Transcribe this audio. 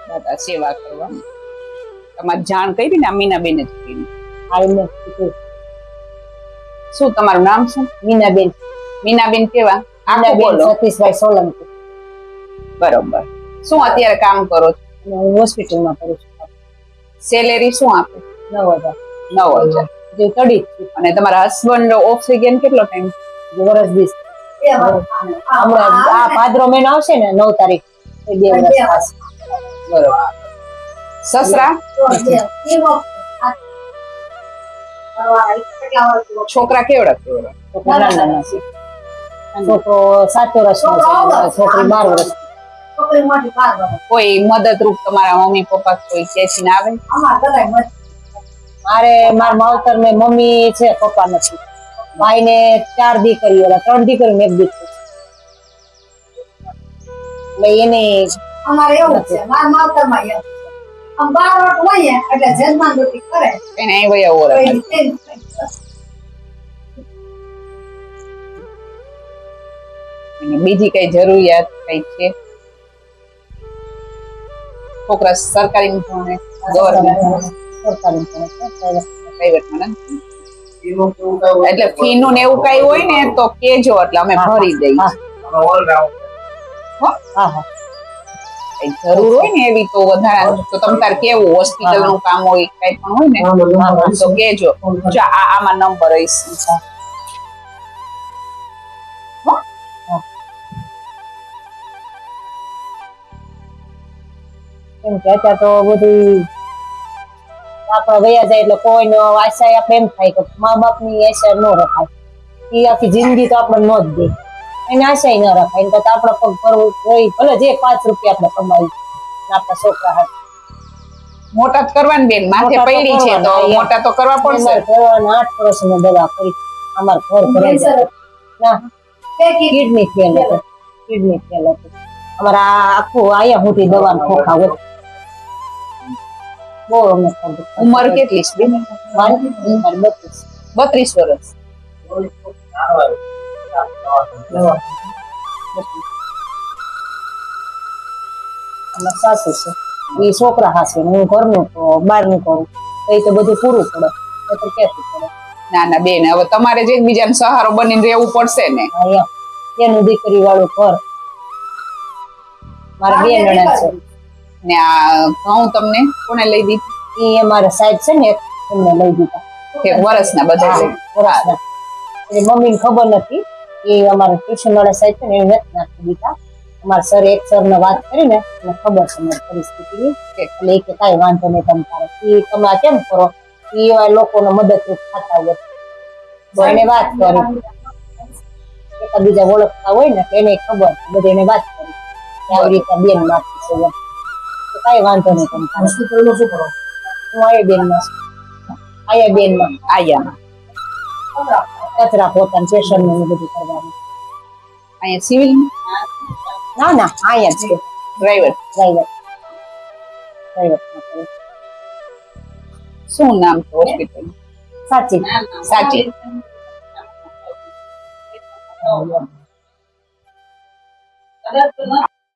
દાદા સેવા કરવા તમારી જાણ કરી ને મીનાબેન જ કરી. શું તમારું નામ શું? મીનાબેન. મીનાબેન કેવા? આખું બોલો. સતીશભાઈ સોલંકી. બરોબર. શું અત્યારે કામ કરો છો? હું હોસ્પિટલમાં કરું છું. સેલેરી શું આપે? 9,000. 9,000. જે તડી. અને તમારા હસબન્ડ ઓફ થઈ ગયા કેટલો ટાઈમ? વર્ષ 20. હમણાં આ ભાદરો મહિનો આવશે ને 9 તારીખ એ 2 વર્ષ. બરોબર. સસરા? છોકરા કેવડા? છોકરો 7 વર્ષનો છે, છોકરી 12 વર્ષ. કોઈ મદદરૂપ તમારા મમ્મી પપ્પા કોઈ ક્યાંથી ના આવે? મારા માવતર ને મમ્મી છે, પપ્પા નથી. ભાઈ ને 4 દીકરીઓ, 3 દીકરીઓ ને 1 દીકરો. એટલે એને અમારે એવું છે, મારા માવતર માં આમ 12 વર્ષ હોય એટલે જન્માન રોટી કરે એને અહીં વયા ઓર. બીજી કઈ જરૂરિયાત કઈ છે? છોકરા સરકારી ભણે ગવર્મેન્ટ? સરકારી પ્રાઇવેટમાં નથી. એટલે ફી નું ને એવું કઈ હોય ને તો કેજો એટલે અમે ભરી દઈએ. કઈ જરૂર હોય ને એવી તો વધારે તો તમ તાર કેવું હોસ્પિટલ નું કામ હોય કઈ પણ હોય ને તો કેજો. જો આમાં નંબર હશે. એમ કે અત્યારે તો બધું આપડે વયા જાય એટલે કોઈનો આશા આપણે એમ થાય કે મા બાપ ની આશા ન રખાય. એ આખી જિંદગી તો આપણે ન જ દે, એને આશા ન રખાય. એને કરતા આપડે પગ ભરવું હોય, ભલે જે 5 રૂપિયા આપણે કમાવી આપણા છોકરા હાથ. મોટા જ કરવાની બેન, માથે પડી છે તો મોટા તો કરવા પડશે. 8 વર્ષની દવા કરી અમાર ઘર ભરાઈ જાય. ના કિડની ફેલ હતી, કિડની ફેલ હતી. અમારા આખું આયા સુધી દવાનું ખોખા હોય. બહુ અમે ઉંમર કેટલી છે બેન? 32 વર્ષ. સાસુ છે એ છોકરા હાસે, હું ઘરનું તો બહારનું કરું તો એ તો બધું પૂરું પડે. ક્યાંથી પડે? ના ના બેન, હવે તમારે જ એકબીજાનો સહારો બનીને રહેવું પડશે ને. એનું દીકરી વાળું ઘર મારે 2 નણંદ છે. ને આ ઘઉં તમને કોને લઈ દીધી? એ અમારા સાહેબ છે ને એમને લઈ દીધા. વર્ષના બધા વર્ષના. મમ્મી ને ખબર નથી. એ અમારા ટ્યુશન વાળા સાહેબ છે ને એને નથી નાખી દીધા. અમારા સર એક સર ને વાત કરીને એને ખબર છે મારી પરિસ્થિતિની, એટલે એ કે કાંઈ વાંધો નહીં તમારે, એ તમે આ કેમ કરો? એ એવા લોકોને મદદરૂપ થતા હોય તો એને વાત કરી, એકબીજા ઓળખતા હોય ને એને ખબર બધી એને વાત કરી આવી રીતે બેન નાખી છે. કઈ વાંધો નહીં તમારે. હોસ્પિટલમાં શું કરો? હું આયા બેનમાં કચરા પોતાનું સ્ટેશન નું બધું કરવાનું. અહીંયા સિવિલ? ના ના અહીંયા જ છે. પ્રાઇવેટ? પ્રાઇવેટ. શું નામ છે હોસ્પિટલ? સાચી. સાચી.